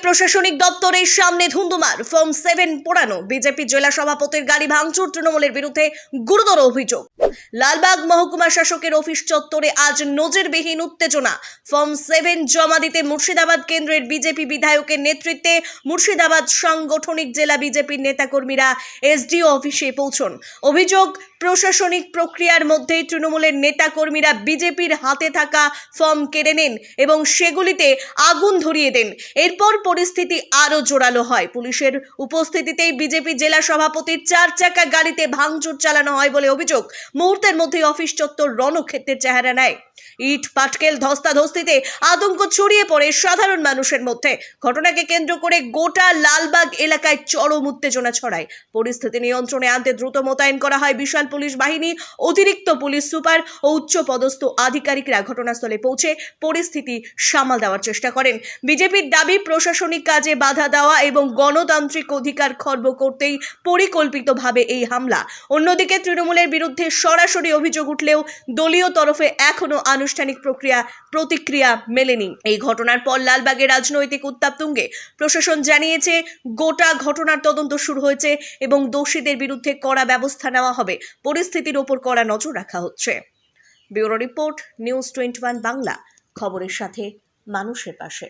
প্রশাসনিক দপ্তরের সামনে ধুন্ধুমার ফর্ম 7 পোড়ানো, বিজেপি জেলা সভাপতির গাড়ি ভাঙচুর, তৃণমূলের বিরুদ্ধে গুরুতর অভিযোগ। লালবাগ মহকুমা শাসকের অফিস চত্বরে আজ নজিরবিহীন উত্তেজনা। ফর্ম 7 জমা দিতে মুর্শিদাবাদ কেন্দ্রের বিজেপি বিধায়কের নেতৃত্বে মুর্শিদাবাদ সাংগঠনিক জেলা বিজেপির নেতাকর্মীরা এসডিও অফিসে পৌঁছন। অভিযোগ, প্রশাসনিক প্রক্রিয়ার মধ্যেই তৃণমূলের নেতাকর্মীরা বিজেপির হাতে থাকা ফর্ম কেড়ে নেন এবং সেগুলিতে আগুন ধরিয়ে দেন। এরপর পরিস্থিতি আরো জোরালো হয়। পুলিশের উপস্থিতিতেই বিজেপি জেলা সভাপতির 4 চাকা গাড়িতে ভাঙচুর চালানো হয় বলে অভিযোগ। মুহূর্তের মধ্যে অফিস চত্বর রণক্ষেত্রের চেহারা নেয়। ইট পাটকেল ধস্তাধস্তিতে আতঙ্ক ছড়িয়ে পড়ে সাধারণ মানুষের মধ্যে। ঘটনাকে কেন্দ্র করে গোটা লালবাগ এলাকায় চরম উত্তেজনা ছড়ায়। পরিস্থিতি নিয়ন্ত্রণে আনতে দ্রুত মোতায়েন করা হয় বিশাল পুলিশ বাহিনী। অতিরিক্ত পুলিশ সুপার ও উচ্চপদস্থ আধিকারিকরা ঘটনাস্থলে পৌঁছে পরিস্থিতি সামাল দেওয়ার চেষ্টা করেন। বিজেপির দাবি, প্রশাসনিক কাজে বাধা দেওয়া এবং গণতান্ত্রিক অধিকার খর্ব করতেই পরিকল্পিতভাবে এই হামলা। অন্যদিকে তৃণমূলের বিরুদ্ধে সরাসরি অভিযোগ উঠলেও দলীয় তরফে এখনো আনুষ্ঠানিক প্রতিক্রিয়া মেলেনি। এই ঘটনার পর লালবাগে রাজনৈতিক উত্তাপ তুঙ্গে। প্রশাসন জানিয়েছে গোটা ঘটনার তদন্ত শুরু হয়েছে এবং দোষীদের বিরুদ্ধে কড়া ব্যবস্থা নেওয়া হবে। পরিস্থিতির ওপর কড়া নজর রাখা হচ্ছে। ব্যুরো রিপোর্ট, নিউজ 21 বাংলা, খবরের সাথে মানুষের পাশে।